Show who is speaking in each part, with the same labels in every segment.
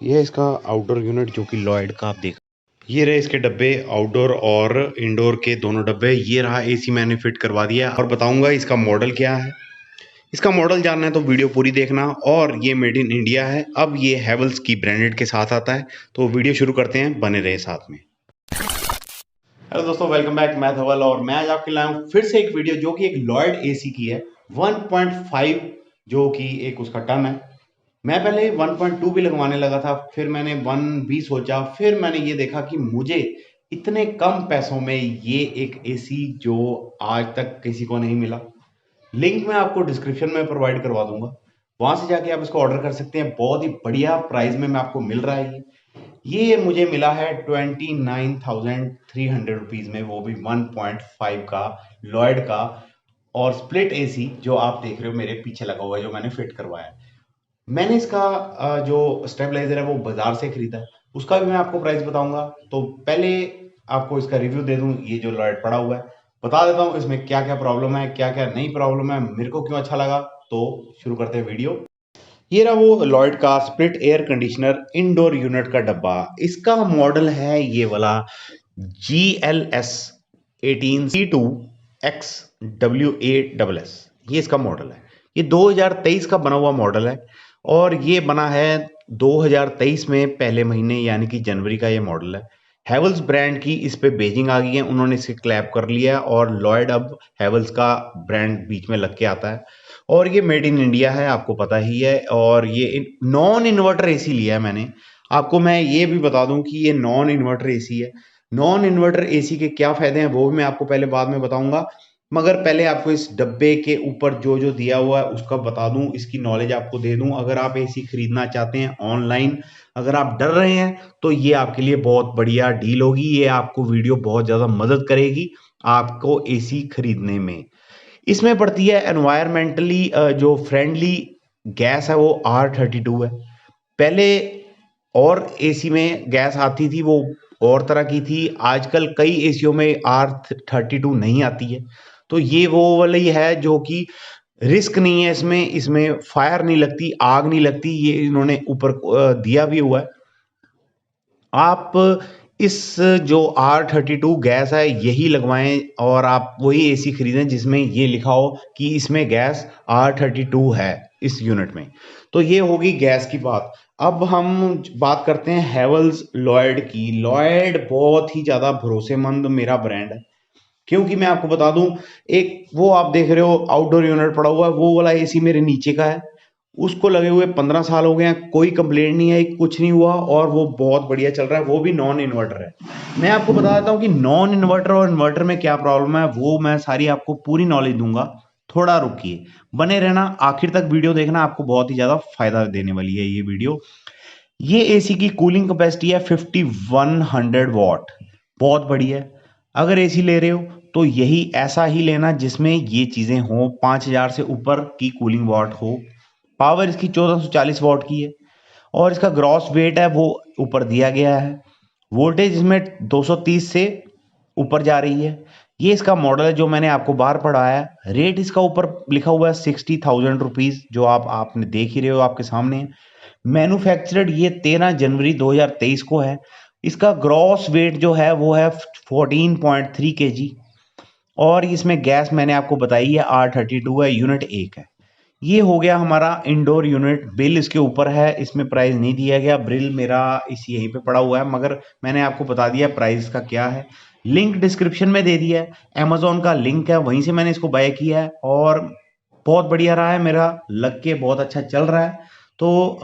Speaker 1: ये है इसका आउटडोर यूनिट जो कि लॉयड का आप देख। ये रहे इसके डब्बे, आउटडोर और इंडोर के दोनों डब्बे। ये रहा एसी मैंने फिट करवा दिया और बताऊंगा इसका मॉडल क्या है। इसका मॉडल जानना है तो वीडियो पूरी देखना। और ये मेड इन इंडिया है। अब ये हैवेल्स की ब्रांडेड के साथ आता है। तो वीडियो शुरू करते हैं, बने रहे साथ में। हेलो दोस्तों, वेलकम बैक। मैं धवल और मैं आज आपके लाया हूँ फिर से एक वीडियो जो कि एक लॉयड एसी की है 1.5, जो कि एक उसका टन है। मैं पहले 1.2 भी लगवाने लगा था, फिर मैंने 1 भी सोचा, फिर मैंने ये देखा कि मुझे इतने कम पैसों में ये एक एसी जो आज तक किसी को नहीं मिला। लिंक मैं आपको डिस्क्रिप्शन में प्रोवाइड करवा दूंगा, वहां से जाके आप इसको ऑर्डर कर सकते हैं। बहुत ही बढ़िया प्राइस में आपको मिल रहा है। ये मुझे मिला है 29,300 रुपीज में, वो भी 1.5 का लॉयड का और स्प्लिट एसी जो आप देख रहे हो मेरे पीछे लगा हुआ है, जो मैंने फिट करवाया है। मैंने इसका जो स्टेबलाइजर है वो बाजार से खरीदा है, उसका भी मैं आपको प्राइस बताऊंगा। तो पहले आपको इसका रिव्यू दे दूं। ये जो लॉयड पड़ा हुआ है बता देता हूं इसमें क्या क्या प्रॉब्लम है, क्या क्या नहीं प्रॉब्लम है, मेरे को क्यों अच्छा लगा। तो शुरू करते हैं वीडियो। ये रहा वो लॉयड का split air conditioner indoor unit का डब्बा। इसका मॉडल है ये वाला GLS 18C2XWA+। ये इसका मॉडल है। ये 2023 का बना हुआ मॉडल है और ये बना है 2023 में पहले महीने, यानी कि जनवरी का ये मॉडल है। हैवल्स ब्रांड की इस पे बेजिंग आ गई है, उन्होंने इसे क्लैप कर लिया है और लॉयड अब हैवल्स का ब्रांड बीच में लग के आता है। और ये मेड इन इंडिया है, आपको पता ही है। और ये नॉन इन्वर्टर एसी लिया है मैंने। आपको मैं ये भी बता दूं कि ये नॉन इन्वर्टर एसी है। नॉन इन्वर्टर एसी के क्या फायदे हैं वो भी मैं आपको पहले बाद में बताऊंगा, मगर पहले आपको इस डब्बे के ऊपर जो जो दिया हुआ है उसका बता दूं, इसकी नॉलेज आपको दे दूं। अगर आप एसी खरीदना चाहते हैं ऑनलाइन, अगर आप डर रहे हैं, तो ये आपके लिए बहुत बढ़िया डील होगी। ये आपको वीडियो बहुत ज्यादा मदद करेगी आपको एसी खरीदने में। इसमें पड़ती है एनवायरमेंटली जो फ्रेंडली गैस है वो R32 है। पहले और एसी में गैस आती थी वो और तरह की थी, आजकल कई एसीओ में R32 नहीं आती है। तो ये वो वाली है जो कि रिस्क नहीं है इसमें, इसमें फायर नहीं लगती, आग नहीं लगती। ये इन्होंने ऊपर दिया भी हुआ है। आप इस जो R32 गैस है यही लगवाएं और आप वही एसी खरीदें जिसमें ये लिखा हो कि इसमें गैस R32 है इस यूनिट में। तो ये होगी गैस की बात। अब हम बात करते हैं हैवल्स लॉयड की। लॉयड बहुत ही ज्यादा भरोसेमंद मेरा ब्रांड है, क्योंकि मैं आपको बता दूं, एक वो आप देख रहे हो आउटडोर यूनिट पड़ा हुआ है, वो वाला एसी मेरे नीचे का है। उसको लगे हुए 15 साल हो गए हैं, कोई कंप्लेंट नहीं है, कुछ नहीं हुआ और वो बहुत बढ़िया चल रहा है। वो भी नॉन इन्वर्टर है। मैं आपको बता देता हूँ कि नॉन इन्वर्टर और इन्वर्टर में क्या प्रॉब्लम है, वो मैं सारी आपको पूरी नॉलेज दूंगा। थोड़ा रुकिए, बने रहना, आखिर तक वीडियो देखना, आपको बहुत ही ज्यादा फायदा देने वाली है ये वीडियो। ये एसी की कूलिंग कैपेसिटी है 5100 वॉट, बहुत बढ़िया है। अगर एसी ले रहे हो तो यही ऐसा ही लेना जिसमें ये चीजें हो, 5000 से ऊपर की कूलिंग वॉट हो। पावर इसकी 1440 वॉट की है और इसका ग्रॉस वेट है वो ऊपर दिया गया है। वोल्टेज इसमें 230 से ऊपर जा रही है। ये इसका मॉडल है जो मैंने आपको बाहर पढ़ाया है। रेट इसका ऊपर लिखा हुआ है 60,000 रुपीज, जो आपने देख ही रहे हो, आपके सामने है। मैन्युफैक्चर्ड ये 13 जनवरी 2023 को है। इसका ग्रॉस वेट जो है वो है 14.3 kg। और इसमें गैस मैंने आपको बताई है R32 है, यूनिट 1 है। ये हो गया हमारा इंडोर यूनिट। बिल इसके ऊपर है, इसमें प्राइस नहीं दिया गया, बिल मेरा इस यहीं पे पड़ा हुआ है, मगर मैंने आपको बता दिया प्राइस का क्या है। लिंक डिस्क्रिप्शन में दे दिया है, अमेजोन का लिंक है, वहीं से मैंने इसको बाय किया है और बहुत बढ़िया रहा है, मेरा लग के बहुत अच्छा चल रहा है। तो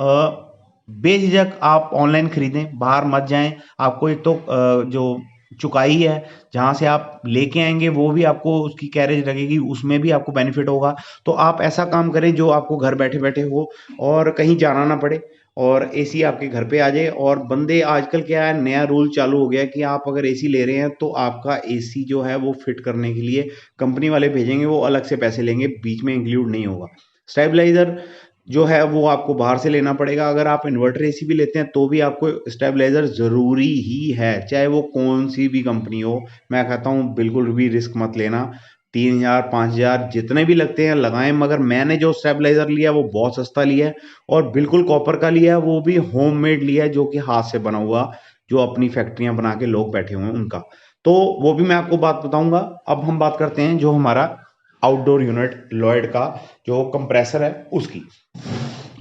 Speaker 1: बेझिझक आप ऑनलाइन खरीदें, बाहर मत जाएं। आपको एक तो जो चुकाई है जहां से आप लेके आएंगे वो भी आपको उसकी कैरेज लगेगी, उसमें भी आपको बेनिफिट होगा। तो आप ऐसा काम करें जो आपको घर बैठे बैठे हो और कहीं जाना ना पड़े और एसी आपके घर पे आ जाए। और बंदे आजकल क्या है, नया रूल चालू हो गया है कि आप अगर एसी ले रहे हैं तो आपका एसी जो है वो फिट करने के लिए कंपनी वाले भेजेंगे, वो अलग से पैसे लेंगे, बीच में इंक्लूड नहीं होगा। स्टेबलाइजर जो है वो आपको बाहर से लेना पड़ेगा। अगर आप इन्वर्टर एसी भी लेते हैं तो भी आपको स्टेबलाइजर जरूरी ही है, चाहे वो कौन सी भी कंपनी हो। मैं कहता हूँ बिल्कुल भी रिस्क मत लेना। 3000 5000 जितने भी लगते हैं लगाएं, मगर मैंने जो स्टेबलाइजर लिया वो बहुत सस्ता लिया है और बिल्कुल कॉपर का लिया है, वो भी होममेड लिया है, जो कि हाथ से बना हुआ, जो अपनी फैक्ट्रियां बना के लोग बैठे हुए हैं उनका। तो वो भी मैं आपको बात बताऊंगा। अब हम बात करते हैं जो हमारा आउटडोर यूनिट लॉयड का जो कंप्रेसर है उसकी।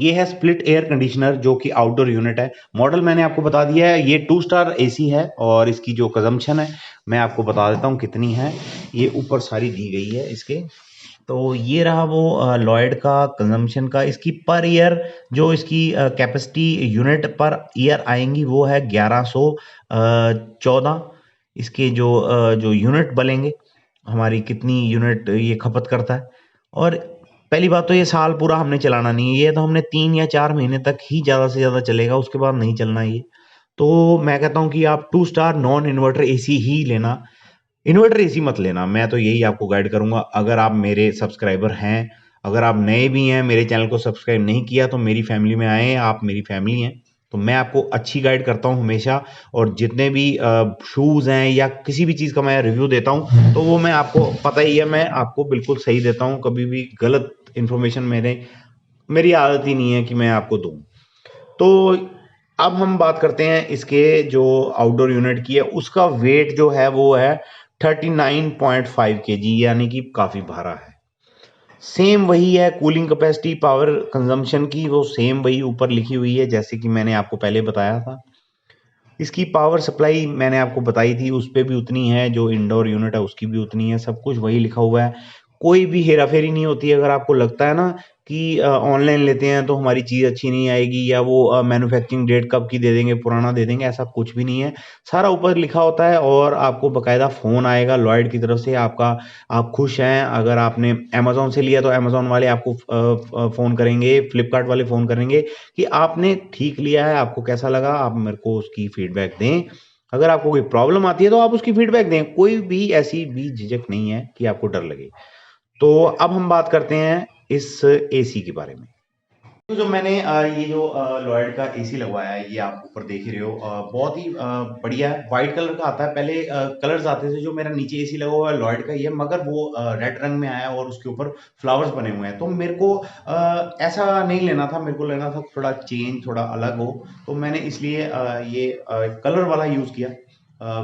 Speaker 1: ये है स्प्लिट एयर कंडीशनर, जो कि आउटडोर यूनिट है। मॉडल मैंने आपको बता दिया है, ये 2 स्टार एसी है और इसकी जो कंजम्पशन है मैं आपको बता देता हूँ कितनी है। ये ऊपर सारी दी गई है इसके। तो ये रहा वो लॉयड का कंजम्पशन का। इसकी पर ईयर जो इसकी कैपेसिटी यूनिट पर ईयर आएंगी वो है 1114। इसके जो यूनिट बनेंगे, हमारी कितनी यूनिट ये खपत करता है। और पहली बात तो ये साल पूरा हमने चलाना नहीं है, ये तो हमने 3 या 4 महीने तक ही ज़्यादा से ज़्यादा चलेगा, उसके बाद नहीं चलना ये। तो मैं कहता हूँ कि आप 2 स्टार नॉन इन्वर्टर एसी ही लेना, इन्वर्टर एसी मत लेना। मैं तो यही आपको गाइड करूंगा। अगर आप मेरे सब्सक्राइबर हैं, अगर आप नए भी हैं, मेरे चैनल को सब्सक्राइब नहीं किया, तो मेरी फैमिली में आए, आप मेरी फैमिली हैं। तो मैं आपको अच्छी गाइड करता हूं हमेशा। और जितने भी शूज़ हैं या किसी भी चीज़ का मैं रिव्यू देता हूं, तो वो मैं आपको पता ही है, मैं आपको बिल्कुल सही देता हूं। कभी भी गलत इन्फॉर्मेशन मेरी आदत ही नहीं है कि मैं आपको दूं। तो अब हम बात करते हैं इसके जो आउटडोर यूनिट की है, उसका वेट जो है वो है 39.5 kg, यानी कि काफ़ी भारा है। सेम वही है कूलिंग कैपेसिटी, पावर कंजम्पशन की, वो सेम वही ऊपर लिखी हुई है जैसे कि मैंने आपको पहले बताया था। इसकी पावर सप्लाई मैंने आपको बताई थी, उस पे भी उतनी है, जो इंडोर यूनिट है उसकी भी उतनी है, सब कुछ वही लिखा हुआ है। कोई भी हेराफेरी नहीं होती है। अगर आपको लगता है ना कि ऑनलाइन लेते हैं तो हमारी चीज़ अच्छी नहीं आएगी, या वो मैन्युफैक्चरिंग डेट कब की दे देंगे, पुराना दे देंगे, ऐसा कुछ भी नहीं है। सारा ऊपर लिखा होता है और आपको बकायदा फ़ोन आएगा लॉयड की तरफ से आपका। आप खुश हैं, अगर आपने अमेज़न से लिया तो अमेज़न वाले आपको फ़ोन करेंगे, फ्लिपकार्ट वाले फ़ोन करेंगे कि आपने ठीक लिया है, आपको कैसा लगा, आप मेरे को उसकी फीडबैक दें। अगर आपको कोई प्रॉब्लम आती है तो आप उसकी फीडबैक दें, कोई भी ऐसी भी झिझक नहीं है कि आपको डर लगे। तो अब हम बात करते हैं इस एसी के बारे में। तो जो मैंने ये जो लॉयड का एसी लगवाया है, ये आप ऊपर देख ही रहे हो, बहुत ही बढ़िया है। व्हाइट कलर का आता है। पहले कलर्स आते थे, जो मेरा नीचे एसी लगा हुआ है लॉयड का ही है, मगर वो रेड रंग में आया और उसके ऊपर फ्लावर्स बने हुए हैं। तो मेरे को ऐसा नहीं लेना था, मेरे को लेना था थोड़ा चेंज, थोड़ा अलग हो। तो मैंने इसलिए ये कलर वाला यूज़ किया,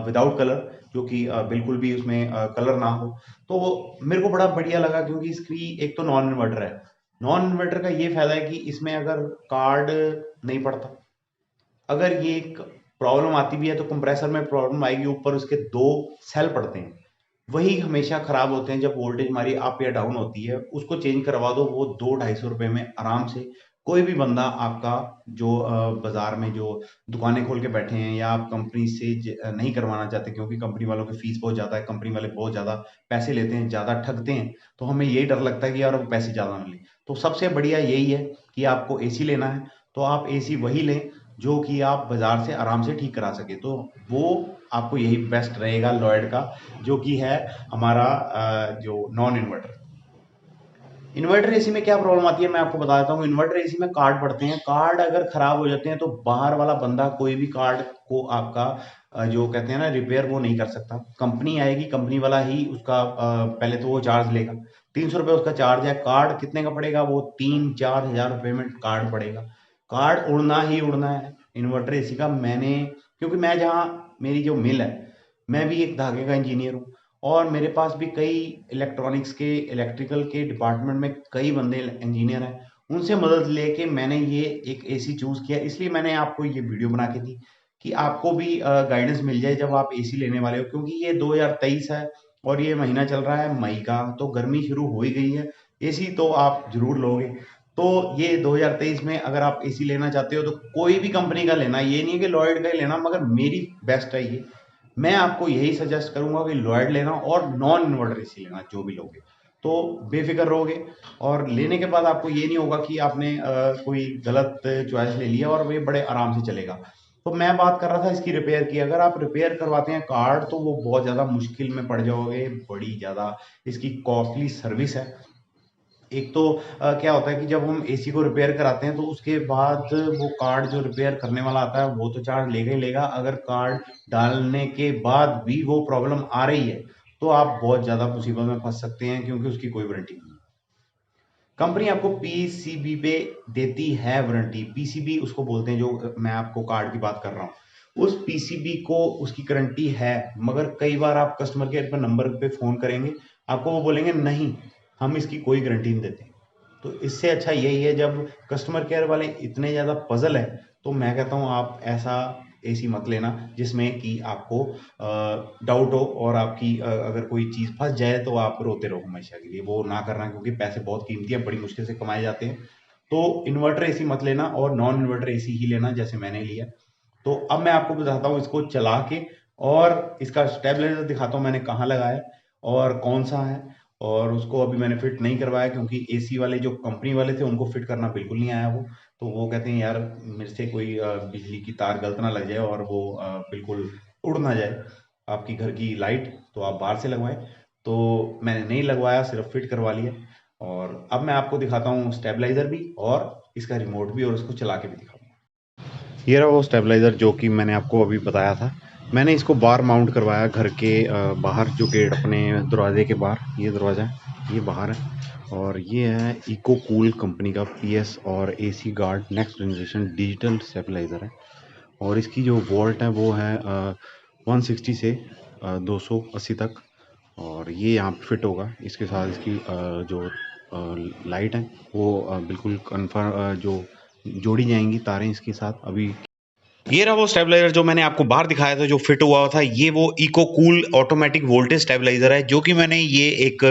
Speaker 1: विदाउट कलर, जो कि बिल्कुल भी उसमें कलर ना हो। तो मेरे को बड़ा बढ़िया लगा, क्योंकि इसकी एक तो नॉन इन्वर्टर है। नॉन इन्वर्टर का ये फायदा है कि इसमें अगर कार्ड नहीं पड़ता, अगर ये एक प्रॉब्लम आती भी है तो कंप्रेसर में प्रॉब्लम आएगी, ऊपर उसके 2 सेल पड़ते हैं, वही हमेशा खराब होते हैं। जब वोल्टेज हमारी अप या डाउन होती है, उसको चेंज करवा दो, वो 200-250 रुपए में आराम से कोई भी बंदा आपका, जो बाजार में जो दुकानें खोल के बैठे हैं, या आप कंपनी से नहीं करवाना चाहते क्योंकि कंपनी वालों की फीस बहुत ज़्यादा है, कंपनी वाले बहुत ज़्यादा पैसे लेते हैं, ज़्यादा ठगते हैं, तो हमें यही डर लगता है कि यार वो पैसे ज़्यादा ना लें। तो सबसे बढ़िया यही है कि आपको एसी लेना है तो आप एसी वही लें जो कि आप बाजार से आराम से ठीक करा सके। तो वो आपको यही बेस्ट रहेगा लॉयड का, जो कि है हमारा जो नॉन इन्वर्टर। इन्वर्टर एसी में क्या प्रॉब्लम आती है मैं आपको बता देता हूँ। इन्वर्टर एसी में कार्ड पड़ते हैं, कार्ड अगर खराब हो जाते हैं तो बाहर वाला बंदा कोई भी कार्ड को आपका जो कहते हैं ना रिपेयर, वो नहीं कर सकता। कंपनी आएगी, कंपनी वाला ही उसका पहले तो वो चार्ज लेगा, 300 रुपये उसका चार्ज है। कार्ड कितने का पड़ेगा, वो 3-4 हज़ार रुपये में कार्ड पड़ेगा। कार्ड उड़ना ही उड़ना है इन्वर्टर एसी का। क्योंकि मैं जहाँ, मेरी जो मिल है, मैं भी एक धागे का इंजीनियर हूँ, और मेरे पास भी कई इलेक्ट्रॉनिक्स के, इलेक्ट्रिकल के डिपार्टमेंट में कई बंदे इंजीनियर हैं। उनसे मदद लेके मैंने ये एक एसी चूज किया, इसलिए मैंने आपको ये वीडियो बना के दी कि आपको भी गाइडेंस मिल जाए जब आप एसी लेने वाले हो। क्योंकि ये 2023 है और ये महीना चल रहा है मई का, तो गर्मी शुरू हो ही गई है, एसी तो आप जरूर लोगे। तो ये 2023 में अगर आप एसी लेना चाहते हो तो कोई भी कंपनी का लेना, ये नहीं है कि लॉयड का ही लेना, मगर मेरी बेस्ट है ये। मैं आपको यही सजेस्ट करूंगा कि लॉयड लेना और नॉन इन्वर्टर एसी लेना, जो भी लोगे तो बेफिक्र रहोगे। और लेने के बाद आपको ये नहीं होगा कि आपने कोई गलत चॉइस ले लिया, और वे बड़े आराम से चलेगा। तो मैं बात कर रहा था इसकी रिपेयर की। अगर आप रिपेयर करवाते हैं कार्ड तो वो बहुत ज़्यादा मुश्किल में पड़ जाओगे, बड़ी ज़्यादा इसकी कॉस्टली सर्विस है। एक तो क्या होता है कि जब हम एसी को रिपेयर कराते हैं तो उसके बाद वो कार्ड जो रिपेयर करने वाला आता है वो तो चार्ज लेगा ही लेगा। अगर कार्ड डालने के बाद भी वो प्रॉब्लम आ रही है तो आप बहुत ज़्यादा मुसीबत में फंस सकते हैं, क्योंकि उसकी कोई वारंटी नहीं है। कंपनी आपको पीसीबी पे देती है वारंटी। पीसीबी उसको बोलते हैं, जो मैं आपको कार्ड की बात कर रहा हूँ, उस पीसीबी को उसकी गारंटी है। मगर कई बार आप कस्टमर केयर पर नंबर पे फ़ोन करेंगे, आपको वो बोलेंगे नहीं, हम इसकी कोई गारंटी नहीं देते। तो इससे अच्छा यही है, जब कस्टमर केयर वाले इतने ज़्यादा पजल है, तो मैं कहता हूँ आप ऐसा एसी मत लेना जिसमें कि आपको डाउट हो, और आपकी अगर कोई चीज़ फंस जाए तो आप रोते रहो हमेशा के लिए। वो ना करना, क्योंकि पैसे बहुत कीमती है, बड़ी मुश्किल से कमाए जाते हैं। तो इन्वर्टर एसी मत लेना, और नॉन इन्वर्टर एसी ही लेना जैसे मैंने लिया। तो अब मैं आपको बताता हूँ इसको चला के, और इसका स्टेबलाइजर दिखाता हूँ मैंने कहाँ लगाया और कौन सा है। और उसको अभी मैंने फिट नहीं करवाया, क्योंकि एसी वाले जो कंपनी वाले थे उनको फिट करना बिल्कुल नहीं आया वो। तो वो कहते हैं यार मेरे से कोई बिजली की तार गलत ना लग जाए, और वो बिल्कुल उड़ ना जाए आपकी घर की लाइट, तो आप बाहर से लगवाएं। तो मैंने नहीं लगवाया, सिर्फ फिट करवा लिया। और अब मैं आपको दिखाता हूँ स्टेबलाइजर भी, और इसका रिमोट भी, और उसको चला के भी दिखाऊंगा। ये रहा वो स्टेबलाइज़र जो कि मैंने आपको अभी बताया था। मैंने इसको बाहर माउंट करवाया घर के बाहर, जो गेट अपने दरवाजे के बाहर, ये दरवाज़ा है, ये बाहर है। और ये है इको कूल कंपनी का पीएस और AC guard next generation digital stabiliser है। और इसकी जो वोल्ट है वो है 160 से 280 तक। और ये यहाँ पे फिट होगा इसके साथ। इसकी जो लाइट है वो बिल्कुल कन्फर्म जो जोड़ी जाएंगी तारें इसके साथ। अभी ये रहा वो स्टेबलाइजर जो मैंने आपको बाहर दिखाया था, जो फिट हुआ था। ये वो eco cool automatic voltage stabiliser है, जो कि मैंने ये एक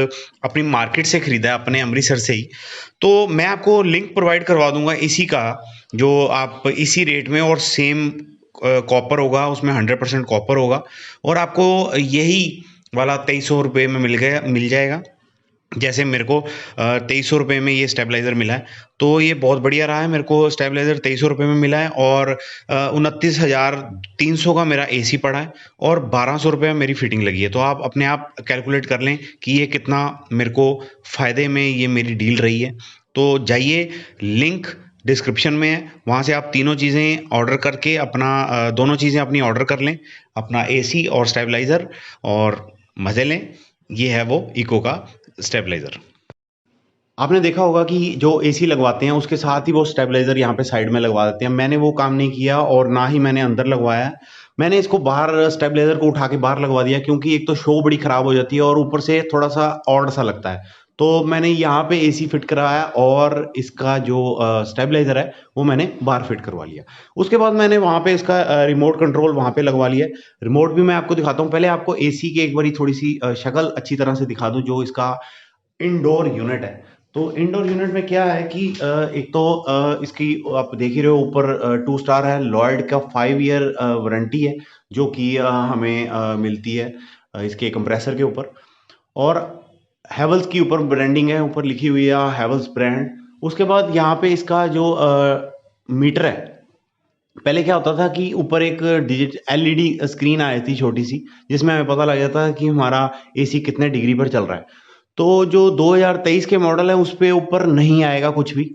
Speaker 1: अपनी मार्केट से खरीदा है, अपने अमृतसर से ही। तो मैं आपको लिंक प्रोवाइड करवा दूंगा इसी का, जो आप इसी रेट में, और सेम कॉपर होगा उसमें, 100% कॉपर होगा। और आपको यही वाला 2300 रुपये में मिल जाएगा। जैसे मेरे को 2300 रुपये में ये स्टेबलाइज़र मिला है, तो ये बहुत बढ़िया रहा है। मेरे को स्टेबलाइज़र 2300 रुपये में मिला है, और 29,300 का मेरा एसी पड़ा है, और 1200 रुपये मेरी फिटिंग लगी है। तो आप अपने आप कैलकुलेट कर लें कि ये कितना मेरे को फ़ायदे में ये मेरी डील रही है। तो जाइए, लिंक डिस्क्रिप्शन में है, वहाँ से आप तीनों चीज़ें ऑर्डर करके अपना दोनों चीज़ें अपनी ऑर्डर कर लें, अपना एसी और स्टेबलाइज़र, और मज़े लें। ये है वो इको का स्टेबलाइजर। आपने देखा होगा कि जो एसी लगवाते हैं उसके साथ ही वो स्टेबलाइजर यहाँ पे साइड में लगवा देते हैं। मैंने वो काम नहीं किया, और ना ही मैंने अंदर लगवाया है। मैंने इसको बाहर स्टेबलाइजर को उठा के बाहर लगवा दिया, क्योंकि एक तो शो बड़ी खराब हो जाती है, और ऊपर से थोड़ा सा ऑड सा लगता है। तो मैंने यहाँ पे एसी फिट करवाया, और इसका जो स्टेबलाइजर है वो मैंने बाहर फिट करवा लिया। उसके बाद मैंने वहाँ पे इसका रिमोट कंट्रोल वहाँ पे लगवा लिया है। रिमोट भी मैं आपको दिखाता हूँ। पहले आपको एसी की एक बारी थोड़ी सी शक्ल अच्छी तरह से दिखा दूँ, जो इसका इंडोर यूनिट है। तो इंडोर यूनिट में क्या है कि एक तो इसकी आप देख ही रहे हो, ऊपर 2 स्टार है, लॉयड का 5 ईयर वारंटी है, जो कि हमें मिलती है इसके कंप्रेसर के ऊपर। और हैवल्स की ऊपर ब्रांडिंग है, ऊपर लिखी हुई है हैवल्स ब्रांड। उसके बाद यहाँ पे इसका जो मीटर है, पहले क्या होता था कि ऊपर एक डिजिट एलईडी स्क्रीन आई थी छोटी सी, जिसमें हमें पता लग जाता है कि हमारा एसी कितने डिग्री पर चल रहा है। तो जो 2023 के मॉडल है उस पे ऊपर नहीं आएगा कुछ भी।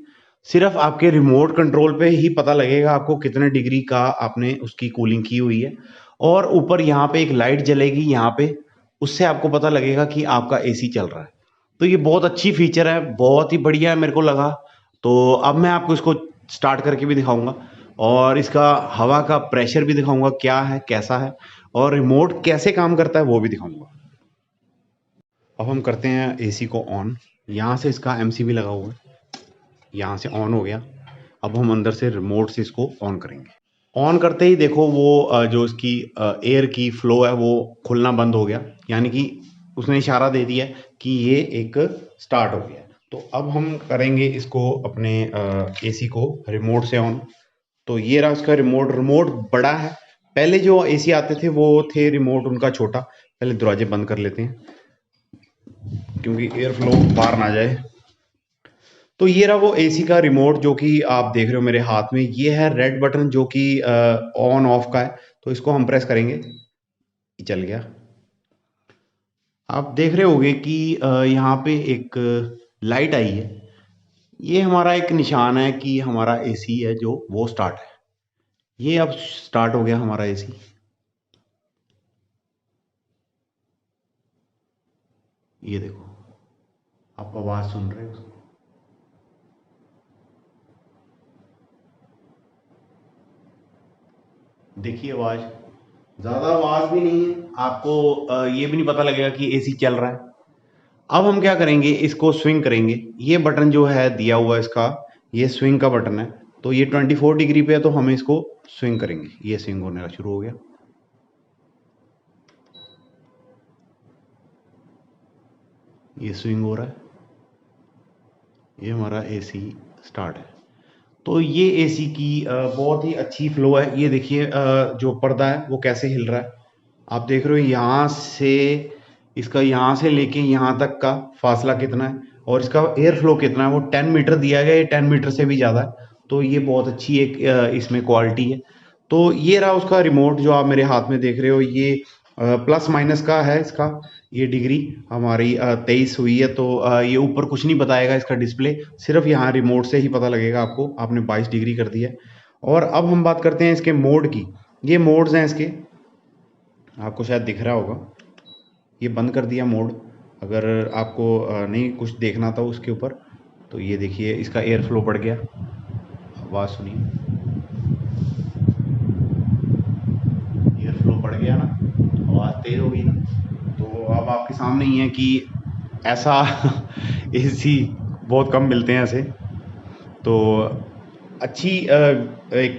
Speaker 1: सिर्फ आपके रिमोट कंट्रोल पे ही पता लगेगा आपको कितने डिग्री का आपने उसकी कूलिंग की हुई है। और ऊपर यहाँ पे एक लाइट जलेगी यहाँ पे, उससे आपको पता लगेगा कि आपका एसी चल रहा है। तो ये बहुत अच्छी फीचर है, बहुत ही बढ़िया है मेरे को लगा। तो अब मैं आपको इसको स्टार्ट करके भी दिखाऊंगा, और इसका हवा का प्रेशर भी दिखाऊंगा क्या है कैसा है, और रिमोट कैसे काम करता है वो भी दिखाऊंगा। अब हम करते हैं एसी को ऑन। यहाँ से इसका एमसीबी लगा हुआ है, यहाँ से ऑन हो गया। अब हम अंदर से रिमोट से इसको ऑन करेंगे। ऑन करते ही देखो वो जो इसकी एयर की फ्लो है वो खुलना बंद हो गया, यानी कि उसने इशारा दे दिया कि ये एक स्टार्ट हो गया। तो अब हम करेंगे इसको अपने एसी को रिमोट से ऑन। तो ये रहा उसका रिमोट। रिमोट बड़ा है। पहले जो एसी आते थे वो थे रिमोट उनका छोटा। पहले दरवाजे बंद कर लेते हैं, क्योंकि एयर फ्लो बाहर ना जाए। तो ये रहा वो एसी का रिमोट, जो कि आप देख रहे हो मेरे हाथ में। ये है रेड बटन, जो कि ऑन ऑफ का है। तो इसको हम प्रेस करेंगे, चल गया। आप देख रहे होगे कि यहाँ पे एक लाइट आई है। ये हमारा एक निशान है कि हमारा एसी है जो वो स्टार्ट है। ये अब स्टार्ट हो गया हमारा एसी। ये देखो, आप आवाज़ सुन रहे हो उसकी? देखिए आवाज़, ज़्यादा आवाज़ भी नहीं है, आपको ये भी नहीं पता लगेगा कि एसी चल रहा है। अब हम क्या करेंगे, इसको स्विंग करेंगे। ये बटन जो है दिया हुआ है इसका, ये स्विंग का बटन है। तो ये 24 डिग्री पे है, तो हम इसको स्विंग करेंगे। ये स्विंग होने शुरू हो गया। ये स्विंग हो रहा है। ये हमारा एसी स्टार्ट है। तो ये एसी की बहुत ही अच्छी फ्लो है। ये देखिए जो पर्दा है वो कैसे हिल रहा है। आप देख रहे हो यहाँ से, इसका यहाँ से लेके यहाँ तक का फासला कितना है और इसका एयर फ्लो कितना है, वो 10 मीटर दिया गया है, 10 मीटर से भी ज़्यादा है। तो ये बहुत अच्छी एक इसमें क्वालिटी है। तो ये रहा उसका रिमोट जो आप मेरे हाथ में देख रहे हो। ये प्लस माइनस का है इसका। ये डिग्री हमारी 23 हुई है, तो ये ऊपर कुछ नहीं बताएगा इसका डिस्प्ले, सिर्फ यहाँ रिमोट से ही पता लगेगा आपको आपने 22 डिग्री कर दिया है। और अब हम बात करते हैं इसके मोड की। ये मोड्स हैं इसके, आपको शायद दिख रहा होगा। ये बंद कर दिया मोड, अगर आपको नहीं कुछ देखना था उसके ऊपर। तो ये देखिए इसका एयर फ्लो बढ़ गया, आवाज़ सुनिए, एयर फ्लो बढ़ गया ना, आवाज़ तेज़ हो गई ना। तो अब आपके सामने ही है कि ऐसा एसी बहुत कम मिलते हैं ऐसे। तो अच्छी एक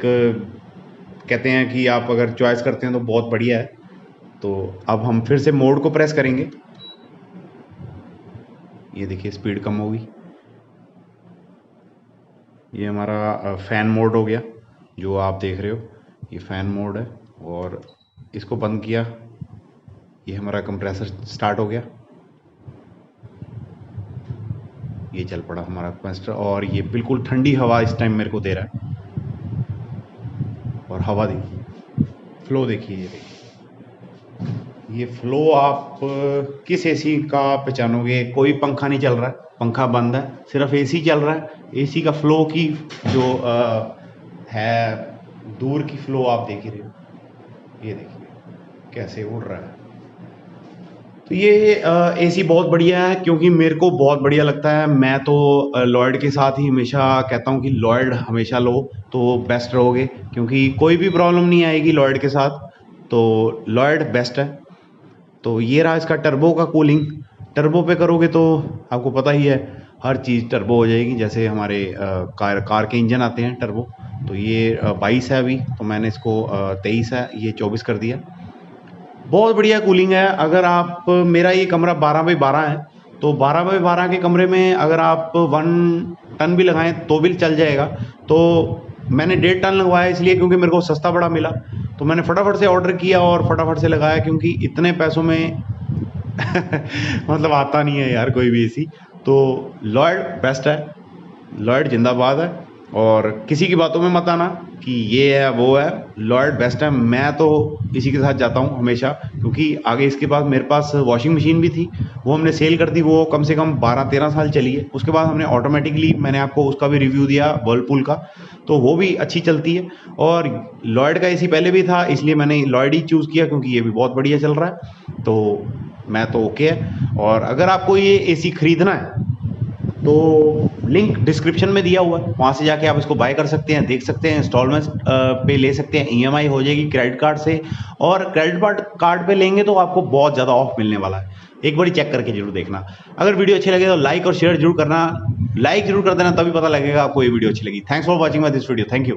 Speaker 1: कहते हैं कि आप अगर चॉइस करते हैं तो बहुत बढ़िया है। तो अब हम फिर से मोड को प्रेस करेंगे। ये देखिए स्पीड कम होगी। ये हमारा फ़ैन मोड हो गया जो आप देख रहे हो, ये फ़ैन मोड है। और इसको बंद किया, ये हमारा कंप्रेसर स्टार्ट हो गया, ये चल पड़ा हमारा कंप्रेसर। और ये बिल्कुल ठंडी हवा इस टाइम मेरे को दे रहा है। और हवा देखिए, फ्लो देखिए, ये देखिए ये फ्लो आप किस एसी का पहचानोगे? कोई पंखा नहीं चल रहा है, पंखा बंद है, सिर्फ एसी चल रहा है। एसी का फ्लो की जो है दूर की फ्लो आप देख ही रहे हो। ये देखिए कैसे उड़ रहा है। तो ये एसी बहुत बढ़िया है, क्योंकि मेरे को बहुत बढ़िया लगता है। मैं तो लॉयड के साथ ही हमेशा कहता हूँ कि लॉयड हमेशा लो तो बेस्ट रहोगे, क्योंकि कोई भी प्रॉब्लम नहीं आएगी लॉयड के साथ। तो लॉयड बेस्ट है। तो ये रहा इसका टर्बो का कूलिंग। टर्बो पे करोगे तो आपको पता ही है, हर चीज़ टर्बो हो जाएगी। जैसे हमारे कार के इंजन आते हैं टर्बो। तो ये 22 है अभी, तो मैंने इसको 23 है, ये 24 कर दिया। बहुत बढ़िया कूलिंग है। अगर आप, मेरा ये कमरा 12x12 है, तो 12x12 के कमरे में अगर आप 1 टन भी लगाएं तो भी चल जाएगा। तो मैंने 1.5 टन लगवाया इसलिए क्योंकि मेरे को सस्ता बड़ा मिला, तो मैंने फटाफट से ऑर्डर किया और फटाफट से लगाया, क्योंकि इतने पैसों में मतलब आता नहीं है यार कोई भी एसी। तो लॉयड बेस्ट है, लॉयड जिंदाबाद है। और किसी की बातों में मत आना कि ये है वो है, लॉयड बेस्ट है। मैं तो इसी के साथ जाता हूँ हमेशा, क्योंकि आगे इसके बाद मेरे पास वॉशिंग मशीन भी थी, वो हमने सेल कर दी। वो कम से कम 12-13 साल चली है। उसके बाद हमने ऑटोमेटिकली, मैंने आपको उसका भी रिव्यू दिया वर्लपूल का, तो वो भी अच्छी चलती है। और लॉयड का एसी पहले भी था, इसलिए मैंने लॉयड ही चूज़ किया, क्योंकि ये भी बहुत बढ़िया चल रहा है। तो मैं तो ओके है। और अगर आपको ये एसी खरीदना है तो लिंक डिस्क्रिप्शन में दिया हुआ है, वहाँ से जाके आप इसको बाय कर सकते हैं, देख सकते हैं, इंस्टॉलमेंट पे ले सकते हैं, ईएमआई हो जाएगी क्रेडिट कार्ड से। और क्रेडिट कार्ड पे लेंगे तो आपको बहुत ज़्यादा ऑफ मिलने वाला है। एक बार चेक करके जरूर देखना। अगर वीडियो अच्छी लगे तो लाइक और शेयर जरूर करना, लाइक जरूर कर देना, तभी पता लगेगा आपको ये वीडियो अच्छी लगी। Thanks for watching my this video, thank you.